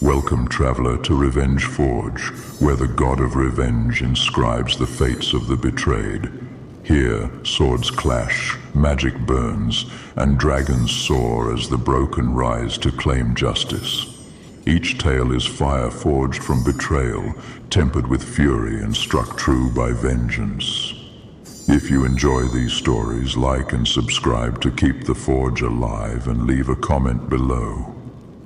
Welcome, traveler, to RevengeForge, where the god of revenge inscribes the fates of the betrayed. Here, swords clash, magic burns, and dragons soar as the broken rise to claim justice. Each tale is fire forged from betrayal, tempered with fury and struck true by vengeance. If you enjoy these stories, like and subscribe to keep the forge alive and leave a comment below.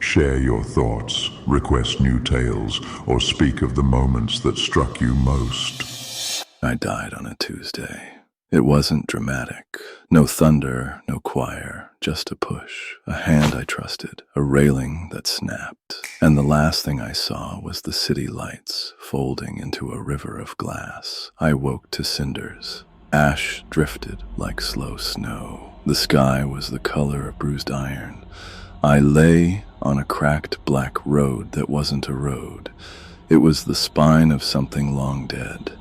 Share your thoughts, request new tales, or speak of the moments that struck you most. I died on a Tuesday. It wasn't dramatic. No thunder, no choir, just a push, a hand I trusted, a railing that snapped. And the last thing I saw was the city lights folding into a river of glass. I woke to cinders. Ash drifted like slow snow. The sky was the color of bruised iron. I lay on a cracked black road that wasn't a road. It was the spine of something long dead,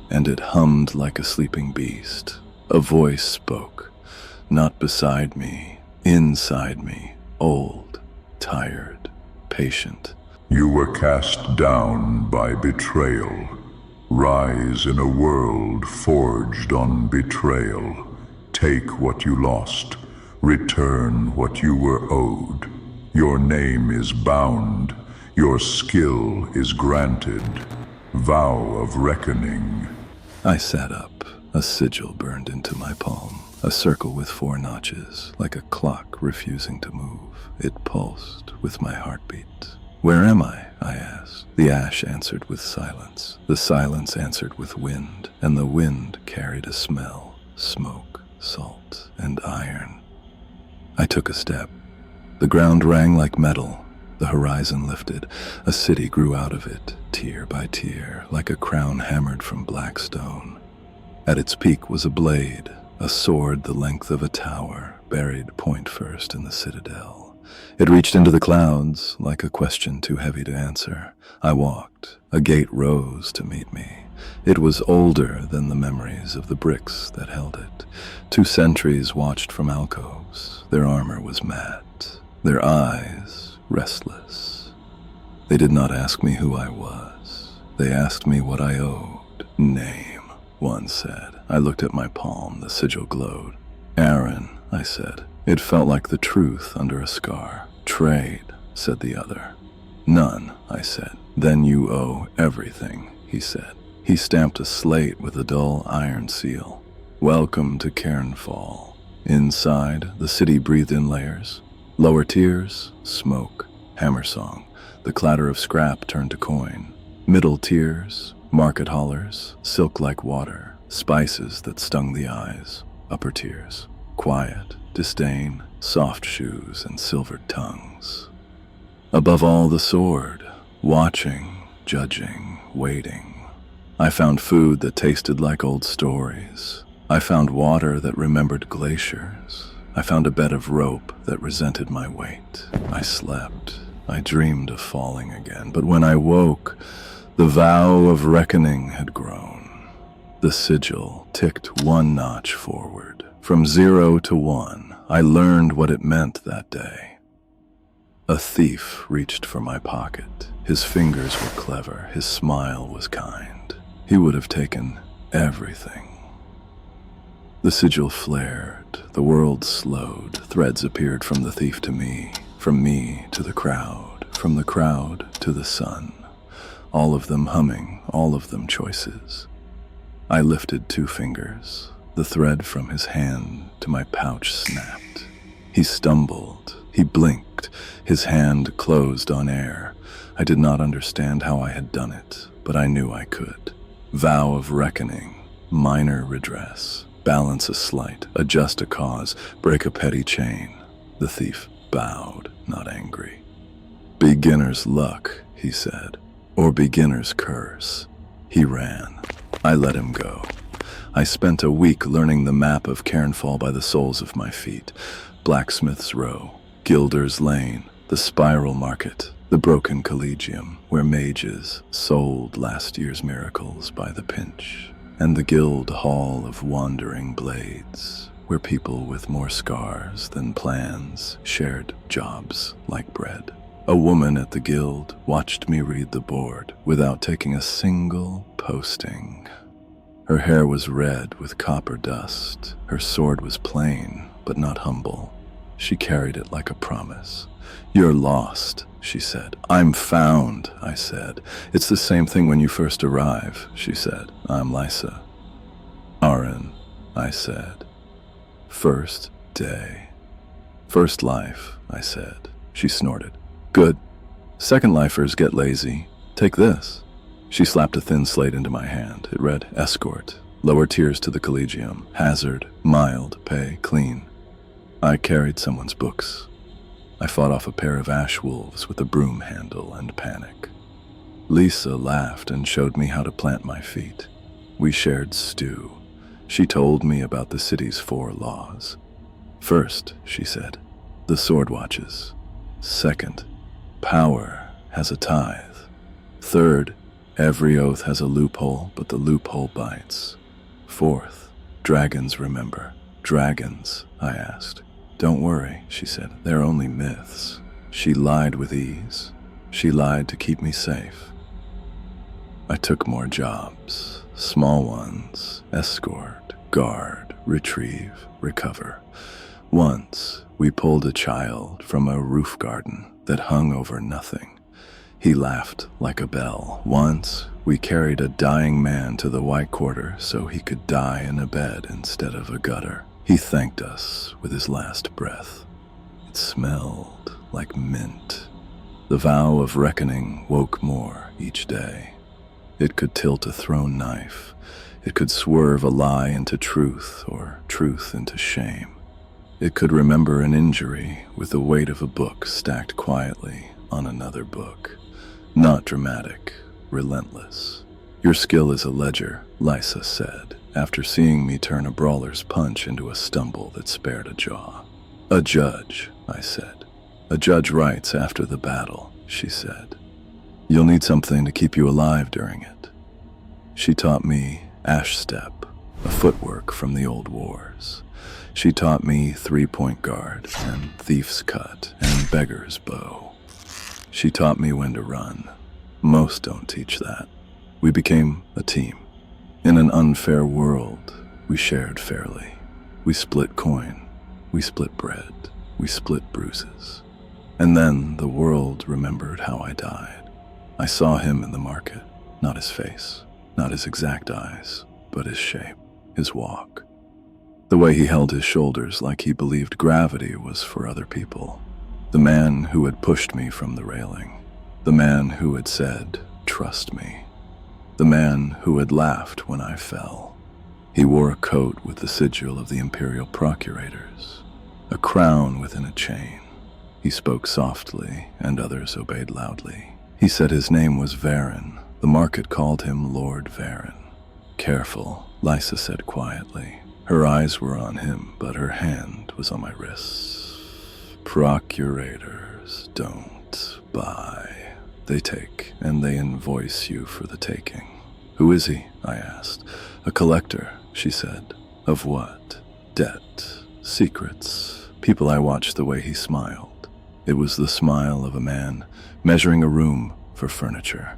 and it hummed like a sleeping beast. A voice spoke, not beside me, inside me, old, tired, patient. You were cast down by betrayal. Rise in a world forged on betrayal. Take what you lost. Return what you were owed. Your name is bound. Your skill is granted. Vow of Reckoning. I sat up. A sigil burned into my palm. A circle with 4 notches, like a clock refusing to move. It pulsed with my heartbeat. Where am I? I asked. The ash answered with silence. The silence answered with wind, and the wind carried a smell, smoke, salt, and iron. I took a step. The ground rang like metal. The horizon lifted. A city grew out of it, tier by tier, like a crown hammered from black stone. At its peak was a blade, a sword the length of a tower, buried point first in the citadel. It reached into the clouds, like a question too heavy to answer. I walked. A gate rose to meet me. It was older than the memories of the bricks that held it. 2 sentries watched from alcoves. Their armor was matte, their eyes restless. They did not ask me who I was. They asked me what I owed. Name, one said. I looked at my palm. The sigil glowed. Arin, I said. It felt like the truth under a scar. Trade, said the other. None, I said. Then you owe everything, he said. He stamped a slate with a dull iron seal. Welcome to Cairnfall. Inside, the city breathed in layers. Lower tiers, smoke, hammer song. The clatter of scrap turned to coin. Middle tiers, market hollers, silk like water, spices that stung the eyes. Upper tiers, quiet, disdain, soft shoes, and silvered tongues. Above all, the sword, watching, judging, waiting. I found food that tasted like old stories. I found water that remembered glaciers. I found a bed of rope that resented my weight. I slept. I dreamed of falling again. But when I woke, the vow of reckoning had grown. The sigil ticked 1 notch forward. From 0 to 1, I learned what it meant that day. A thief reached for my pocket. His fingers were clever. His smile was kind. He would have taken everything. The sigil flared. The world slowed. Threads appeared from the thief to me, from me to the crowd, from the crowd to the sun. All of them humming, all of them choices. I lifted 2 fingers. The thread from his hand to my pouch snapped. He stumbled. He blinked. His hand closed on air. I did not understand how I had done it, but I knew I could. Vow of reckoning, minor redress, balance a slight, adjust a cause, break a petty chain. The thief bowed, not angry. Beginner's luck, he said, or beginner's curse. He ran. I let him go. I spent a week learning the map of Cairnfall by the soles of my feet. Blacksmith's Row, Gilder's Lane, the Spiral Market, the Broken Collegium, where mages sold last year's miracles by the pinch, and the Guild Hall of Wandering Blades, where people with more scars than plans shared jobs like bread. A woman at the guild watched me read the board without taking a single posting. Her hair was red with copper dust. Her sword was plain, but not humble. She carried it like a promise. "You're lost," she said. "I'm found," I said. "It's the same thing when you first arrive," she said. "I'm Lysa." "Arin," I said. "First day." "First life," I said. She snorted. "Good. Second lifers get lazy. Take this." She slapped a thin slate into my hand. It read, "Escort, lower tiers to the Collegium, hazard, mild, pay, clean." I carried someone's books. I fought off a pair of ash wolves with a broom handle and panic. Lisa laughed and showed me how to plant my feet. We shared stew. She told me about the city's 4 laws. "First," she said, "the sword watches. Second, power has a tithe. Third, every oath has a loophole, but the loophole bites. Fourth, dragons remember." "Dragons?" I asked. "Don't worry," she said. "They're only myths." She lied with ease. She lied to keep me safe. I took more jobs, small ones: escort, guard, retrieve, recover. Once, we pulled a child from a roof garden that hung over nothing. He laughed like a bell. Once, we carried a dying man to the White Quarter so he could die in a bed instead of a gutter. He thanked us with his last breath. It smelled like mint. The Vow of Reckoning woke more each day. It could tilt a thrown knife. It could swerve a lie into truth or truth into shame. It could remember an injury with the weight of a book stacked quietly on another book. Not dramatic, relentless. "Your skill is a ledger," Lysa said, after seeing me turn a brawler's punch into a stumble that spared a jaw. "A judge," I said. "A judge writes after the battle," she said. "You'll need something to keep you alive during it." She taught me ash step, a footwork from the old wars. She taught me 3-point guard and thief's cut and beggar's bow. She taught me when to run. Most don't teach that. We became a team. In an unfair world, we shared fairly. We split coin. We split bread. We split bruises. And then the world remembered how I died. I saw him in the market, not his face, not his exact eyes, but his shape, his walk. The way he held his shoulders like he believed gravity was for other people. The man who had pushed me from the railing. The man who had said, "Trust me." The man who had laughed when I fell. He wore a coat with the sigil of the Imperial Procurators, a crown within a chain. He spoke softly, and others obeyed loudly. He said his name was Varin. The market called him Lord Varin. "Careful," Lysa said quietly. Her eyes were on him, but her hand was on my wrists. "Procurators don't buy. They take, and they invoice you for the taking." "Who is he?" I asked. "A collector," she said. "Of what?" "Debt, secrets, people." I watched the way he smiled. It was the smile of a man measuring a room for furniture.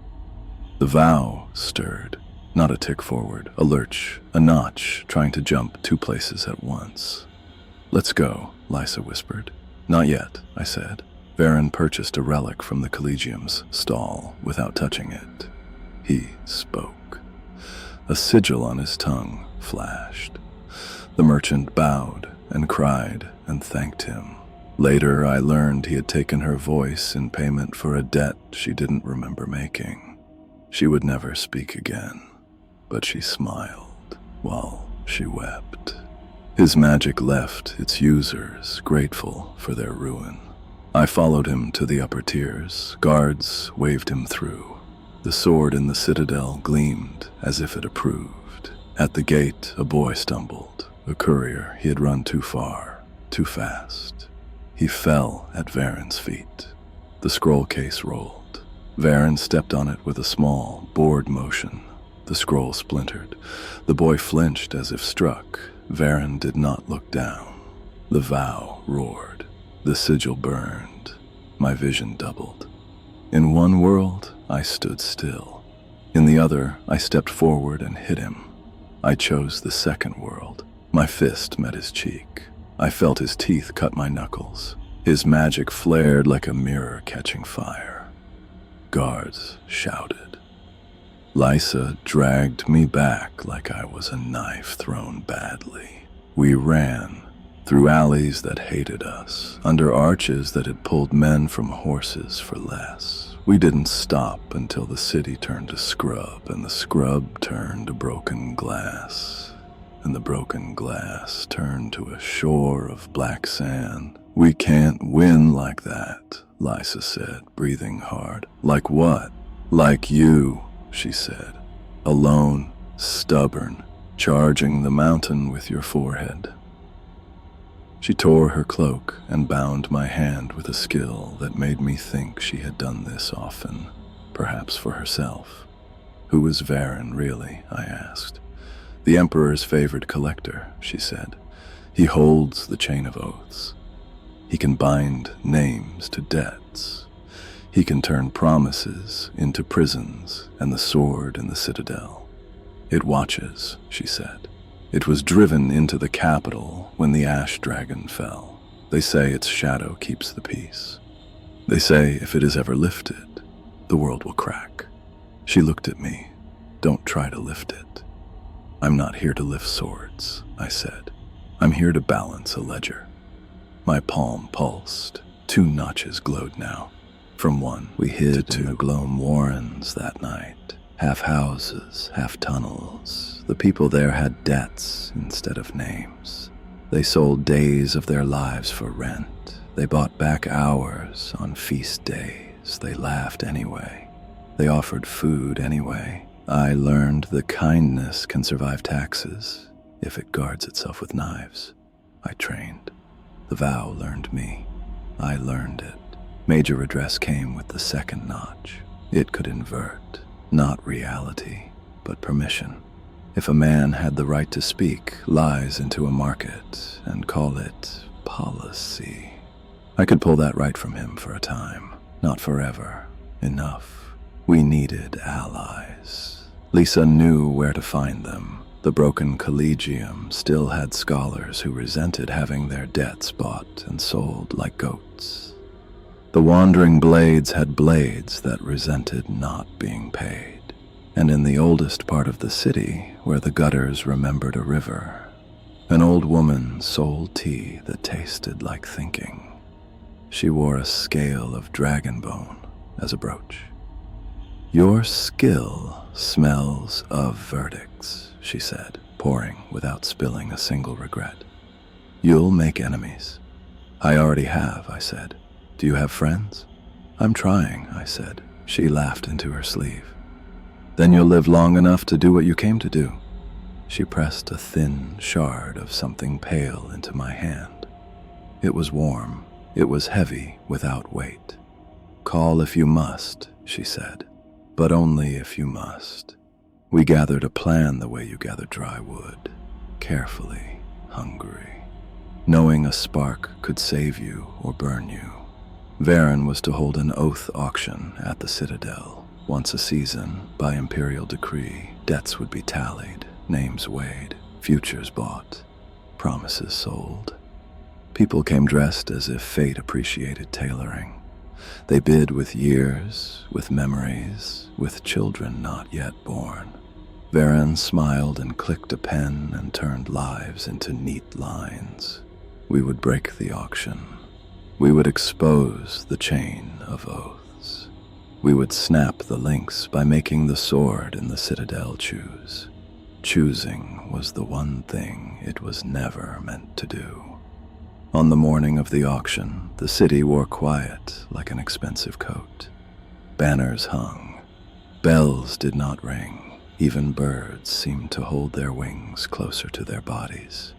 The vow stirred. Not a tick forward, a lurch, a notch, trying to jump 2 places at once. "Let's go," Lysa whispered. "Not yet," I said. Varin purchased a relic from the Collegium's stall without touching it. He spoke. A sigil on his tongue flashed. The merchant bowed and cried and thanked him. Later, I learned he had taken her voice in payment for a debt she didn't remember making. She would never speak again, but she smiled while she wept. His magic left its users grateful for their ruin. I followed him to the upper tiers. Guards waved him through. The sword in the citadel gleamed as if it approved. At the gate, a boy stumbled. A courier. He had run too far, too fast. He fell at Varin's feet. The scroll case rolled. Varin stepped on it with a small, bored motion. The scroll splintered. The boy flinched as if struck. Varin did not look down. The vow roared. The sigil burned. my vision doubled. In one world, I stood still. In the other, I stepped forward and hit him. I chose the second world. My fist met his cheek. I felt his teeth cut my knuckles. His magic flared like a mirror catching fire. Guards shouted. Lysa dragged me back like I was a knife thrown badly. We ran, through alleys that hated us, under arches that had pulled men from horses for less. We didn't stop until the city turned to scrub, and the scrub turned to broken glass, and the broken glass turned to a shore of black sand. "We can't win like that," Lysa said, breathing hard. "Like what?" "Like you," she said. "Alone, stubborn, charging the mountain with your forehead." She tore her cloak and bound my hand with a skill that made me think she had done this often, perhaps for herself. "Who is Varen, really?" I asked. "The Emperor's favored collector," she said. "He holds the Chain of Oaths. He can bind names to debts. He can turn promises into prisons and the sword in the citadel. It watches," she said. "It was driven into the capital when the ash dragon fell. They say its shadow keeps the peace. They say if it is ever lifted, the world will crack." She looked at me. "Don't try to lift it." "I'm not here to lift swords," I said. "I'm here to balance a ledger." My palm pulsed. 2 notches glowed now. From one, we hid in the Gloam Warrens that night. Half houses, half tunnels. The people there had debts instead of names. They sold days of their lives for rent. They bought back hours on feast days. They laughed anyway. They offered food anyway. I learned that kindness can survive taxes if it guards itself with knives. I trained. The vow learned me. I learned it. Major redress came with the second notch. It could invert, not reality, but permission. If a man had the right to speak lies into a market and call it policy, I could pull that right from him for a time, not forever. Enough. We needed allies. Lysa knew where to find them. The broken collegium still had scholars who resented having their debts bought and sold like goats. The wandering blades had blades that resented not being paid. And in the oldest part of the city, where the gutters remembered a river, an old woman sold tea that tasted like thinking. She wore a scale of dragon bone as a brooch. "Your skill smells of verdicts," she said, pouring without spilling a single regret. "You'll make enemies." "I already have," I said. "Do you have friends?" "I'm trying," I said. She laughed into her sleeve. "Then you'll live long enough to do what you came to do." She pressed a thin shard of something pale into my hand. It was warm. It was heavy without weight. "Call if you must," she said, "but only if you must. We gathered a plan the way you gather dry wood, carefully, hungry, knowing a spark could save you or burn you. Varen was to hold an oath auction at the Citadel. Once a season, by imperial decree, debts would be tallied, names weighed, futures bought, promises sold. People came dressed as if fate appreciated tailoring. They bid with years, with memories, with children not yet born. Varen smiled and clicked a pen and turned lives into neat lines. We would break the auction. We would expose the chain of oaths. We would snap the links by making the sword in the Citadel choose. Choosing was the one thing it was never meant to do. On the morning of the auction, the city wore quiet like an expensive coat. Banners hung. Bells did not ring. Even birds seemed to hold their wings closer to their bodies.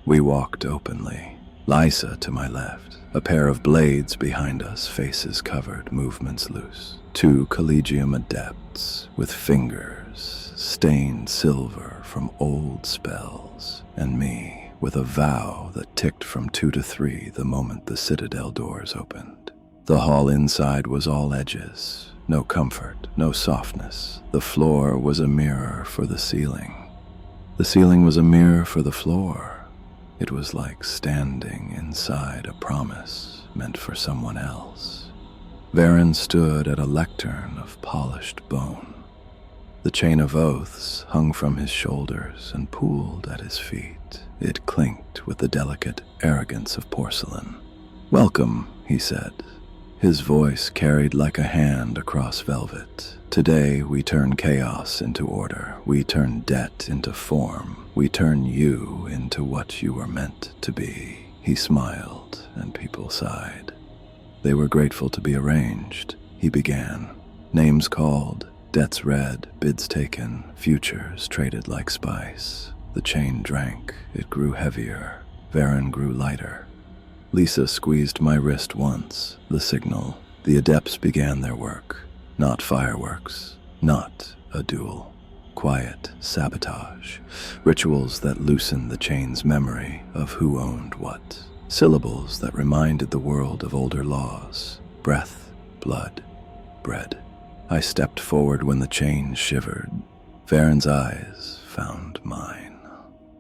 We walked openly. Lysa to my left, a pair of blades behind us, faces covered, movements loose. 2 collegium adepts with fingers stained silver from old spells, and me with a vow that ticked from 2 to 3 the moment the Citadel doors opened. The hall inside was all edges, no comfort, no softness. The floor was a mirror for the ceiling. The ceiling was a mirror for the floor. It was like standing inside a promise meant for someone else. Arin stood at a lectern of polished bone. The chain of oaths hung from his shoulders and pooled at his feet. It clinked with the delicate arrogance of porcelain. "Welcome," he said. His voice carried like a hand across velvet. "Today we turn chaos into order. We turn debt into form. We turn you into what you were meant to be." He smiled, and people sighed. They were grateful to be arranged. He began. Names called, debts read, bids taken, futures traded like spice. The chain drank. It grew heavier. Arin grew lighter. Lisa squeezed my wrist once, the signal. The adepts began their work. Not fireworks, not a duel. Quiet sabotage. Rituals that loosened the chain's memory of who owned what. Syllables that reminded the world of older laws. Breath, blood, bread. I stepped forward when the chain shivered. Arin's eyes found mine.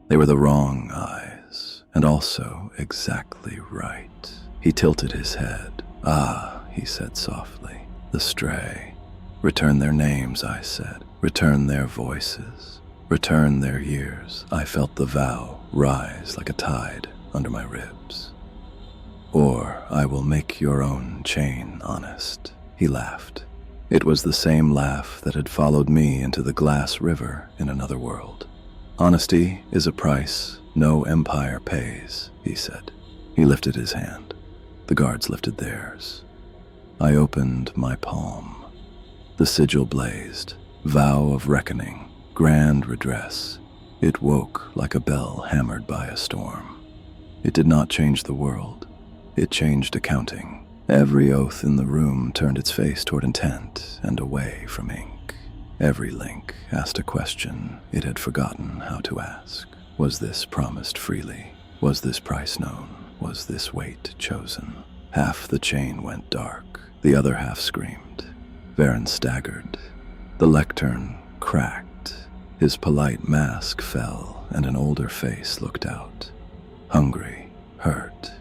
They were the wrong eyes, and also exactly right. He tilted his head. "Ah," he said softly, "the stray." "Return their names," I said. "Return their voices. Return their years." I felt the vow rise like a tide under my ribs. "Or I will make your own chain honest." He laughed. It was the same laugh that had followed me into the glass river in another world. "Honesty is a price no empire pays," he said. He lifted his hand. The guards lifted theirs. I opened my palm. The sigil blazed. Vow of Reckoning. Grand redress. It woke like a bell hammered by a storm. It did not change the world. It changed accounting. Every oath in the room turned its face toward intent and away from ink. Every link asked a question it had forgotten how to ask. Was this promised freely? Was this price known? Was this weight chosen? Half the chain went dark. The other half screamed. Arin staggered. The lectern cracked. His polite mask fell, and an older face looked out. Hungry, hurt,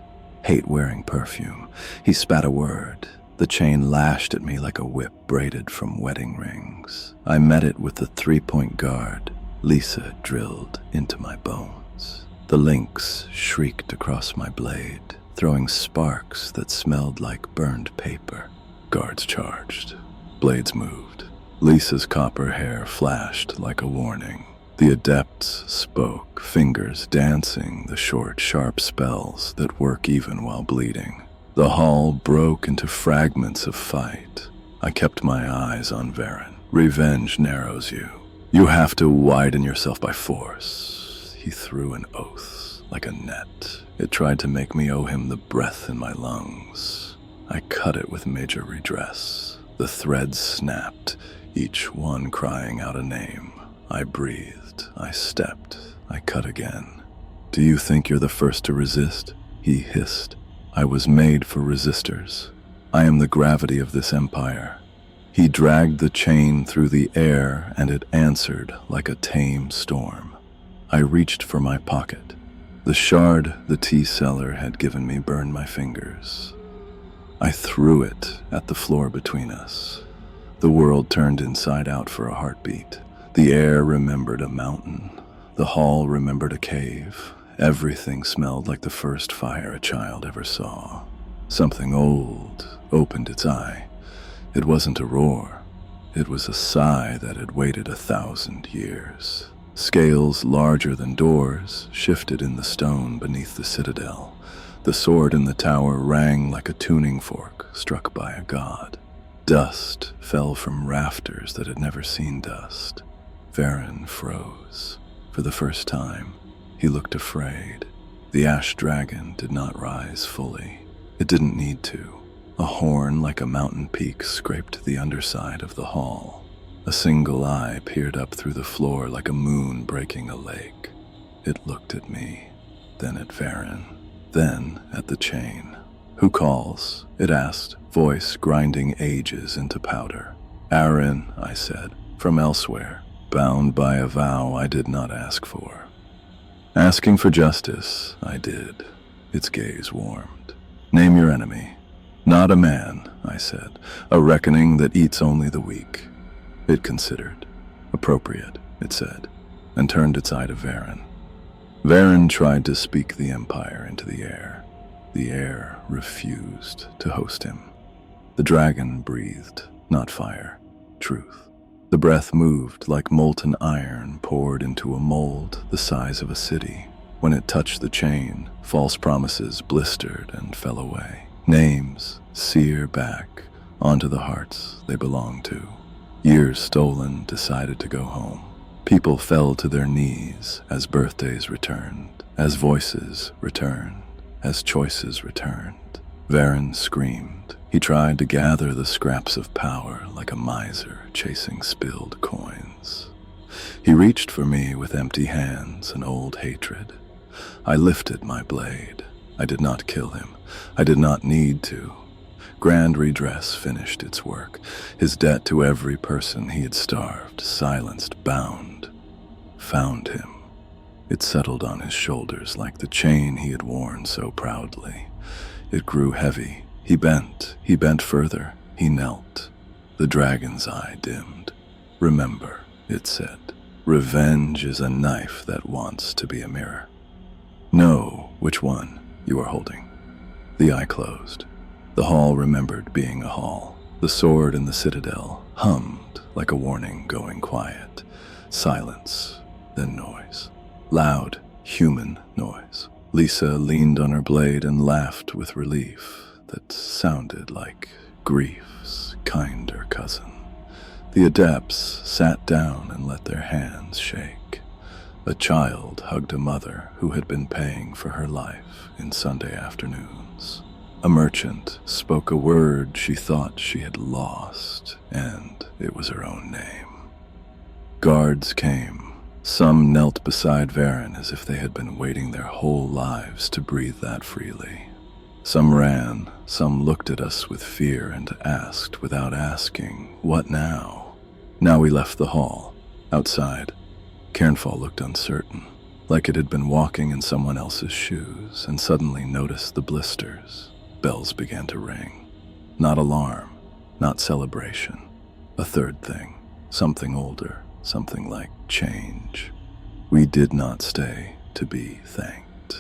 hate-wearing perfume. He spat a word. The chain lashed at me like a whip braided from wedding rings. I met it with the three-point guard. Lisa drilled into my bones. The links shrieked across my blade, throwing sparks that smelled like burned paper. Guards charged. Blades moved. Lisa's copper hair flashed like a warning. The adepts spoke, fingers dancing the short, sharp spells that work even while bleeding. The hall broke into fragments of fight. I kept my eyes on Arin. Revenge narrows you. You have to widen yourself by force. He threw an oath like a net. It tried to make me owe him the breath in my lungs. I cut it with major redress. The threads snapped, each one crying out a name. I breathed. I stepped. I cut again. "Do you think you're the first to resist?" He hissed. "I was made for resistors. I am the gravity of this empire." He dragged the chain through the air, and it answered like a tame storm. I reached for my pocket. The shard the tea seller had given me burned my fingers. I threw it at the floor between us. The world turned inside out for a heartbeat. The air remembered a mountain. The hall remembered a cave. Everything smelled like the first fire a child ever saw. Something old opened its eye. It wasn't a roar. It was a sigh that had waited 1,000 years. Scales larger than doors shifted in the stone beneath the citadel. The sword in the tower rang like a tuning fork struck by a god. Dust fell from rafters that had never seen dust. Arin froze. For the first time, he looked afraid. The ash dragon did not rise fully. It didn't need to. A horn like a mountain peak scraped the underside of the hall. A single eye peered up through the floor like a moon breaking a lake. It looked at me, then at Arin, then at the chain. "Who calls?" it asked, voice grinding ages into powder. "Arin," I said, "from elsewhere, bound by a vow I did not ask for." Asking for justice, I did. Its gaze warmed. "Name your enemy." "Not a man," I said, "a reckoning that eats only the weak." It considered. "Appropriate," it said, and turned its eye to Varen. Varen tried to speak the Empire into the air. The air refused to host him. The dragon breathed, not fire, truth. The breath moved like molten iron poured into a mold the size of a city. When it touched the chain, false promises blistered and fell away. Names sear back onto the hearts they belonged to. Years stolen decided to go home. People fell to their knees as birthdays returned, as voices returned, as choices returned. Varen screamed. He tried to gather the scraps of power like a miser chasing spilled coins. He reached for me with empty hands and old hatred. I lifted my blade. I did not kill him. I did not need to. Grand redress finished its work. His debt to every person he had starved, silenced, bound, found him. It settled on his shoulders like the chain he had worn so proudly. It grew heavy. He bent further. He knelt. The dragon's eye dimmed. "Remember," it said, "revenge is a knife that wants to be a mirror." "Know which one you are holding." The eye closed. The hall remembered being a hall. The sword in the citadel hummed like a warning going quiet. Silence, then noise. Loud, human noise. Lisa leaned on her blade and laughed with relief that sounded like grief's kinder cousin. The adepts sat down and let their hands shake. A child hugged a mother who had been paying for her life in Sunday afternoons. A merchant spoke a word she thought she had lost, and it was her own name. Guards came. Some knelt beside Varen as if they had been waiting their whole lives to breathe that freely. Some ran, some looked at us with fear and asked without asking, "What now?" Now we left the hall. Outside, Cairnfall looked uncertain, like it had been walking in someone else's shoes, and suddenly noticed the blisters. Bells began to ring. Not alarm, not celebration. A third thing, something older, something like change. We did not stay to be thanked.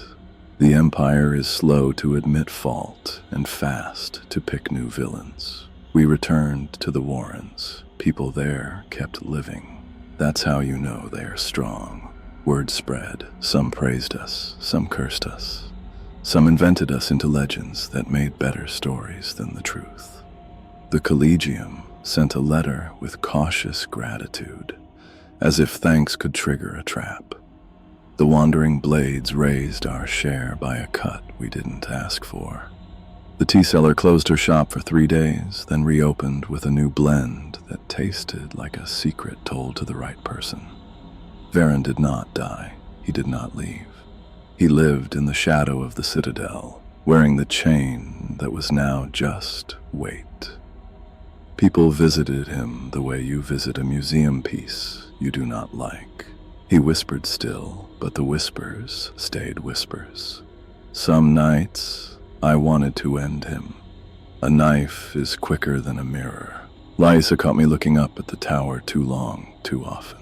The Empire is slow to admit fault and fast to pick new villains. We returned to the Warrens. People there kept living. That's how you know they are strong. Word spread. Some praised us, some cursed us. Some invented us into legends that made better stories than the truth. The Collegium sent a letter with cautious gratitude, as if thanks could trigger a trap. The wandering blades raised our share by a cut we didn't ask for. The tea seller closed her shop for 3 days, then reopened with a new blend that tasted like a secret told to the right person. Varen did not die. He did not leave. He lived in the shadow of the citadel, wearing the chain that was now just weight. People visited him the way you visit a museum piece you do not like. He whispered still, but the whispers stayed whispers. Some nights, I wanted to end him. A knife is quicker than a mirror. Liza caught me looking up at the tower too long, too often.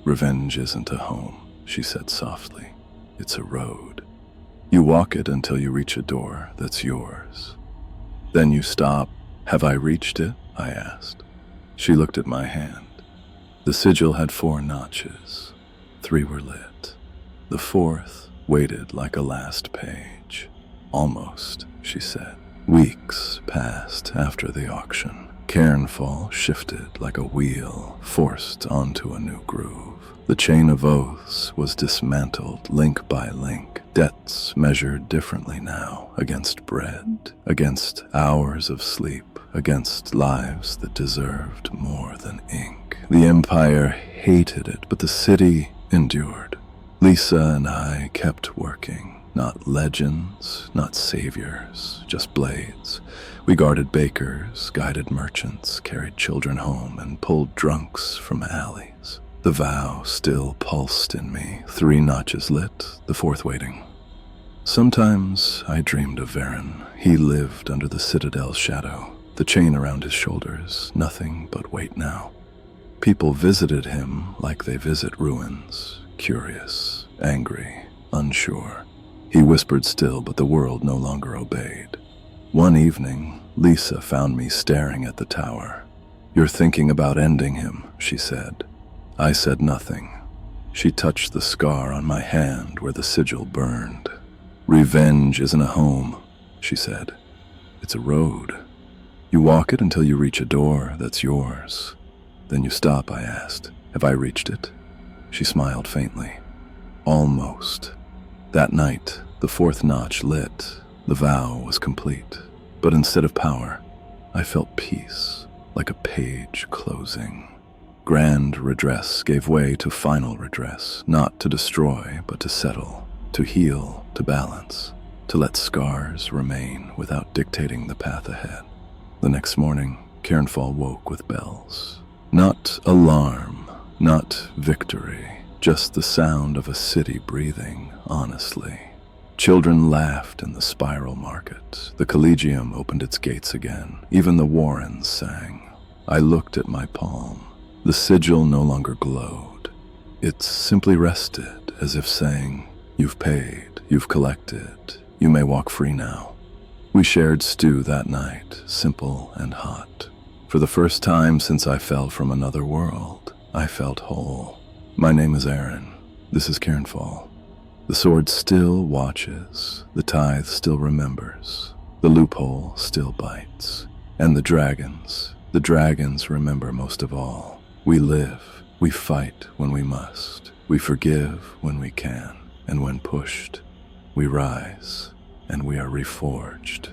"Revenge isn't a home," she said softly. "It's a road. You walk it until you reach a door that's yours. Then you stop." "Have I reached it?" I asked. She looked at my hand. The sigil had 4 notches. 3 were lit. The 4th waited like a last page. "Almost," she said. Weeks passed after the auction. Cairnfall shifted like a wheel forced onto a new groove. The chain of oaths was dismantled link by link. Debts measured differently now, against bread, against hours of sleep, against lives that deserved more than ink. The Empire hated it, but the city endured. Lisa and I kept working. Not legends, not saviors, just blades. We guarded bakers, guided merchants, carried children home, and pulled drunks from alleys. The vow still pulsed in me, 3 notches lit, the 4th waiting. Sometimes I dreamed of Arin. He lived under the citadel's shadow, the chain around his shoulders, nothing but weight now. People visited him like they visit ruins, curious, angry, unsure. He whispered still, but the world no longer obeyed. One evening, Lisa found me staring at the tower. "You're thinking about ending him," she said. I said nothing. She touched the scar on my hand where the sigil burned. "Revenge isn't a home," she said. "It's a road. You walk it until you reach a door that's yours. Then you stop," I asked. "Have I reached it?" She smiled faintly. "Almost." That night, the 4th notch lit. The vow was complete. But instead of power, I felt peace, like a page closing. Grand redress gave way to final redress, not to destroy, but to settle, to heal, to balance, to let scars remain without dictating the path ahead. The next morning, Cairnfall woke with bells. Not alarm, not victory, just the sound of a city breathing honestly. Children laughed in the spiral market. The Collegium opened its gates again. Even the Warrens sang. I looked at my palm. The sigil no longer glowed. It simply rested, as if saying, "You've paid, you've collected, you may walk free now." We shared stew that night, simple and hot. For the first time since I fell from another world, I felt whole. My name is Arin. This is Cairnfall. The sword still watches, the tithe still remembers, the loophole still bites. And the dragons remember most of all. We live, we fight when we must, we forgive when we can, and when pushed, we rise, and we are reforged.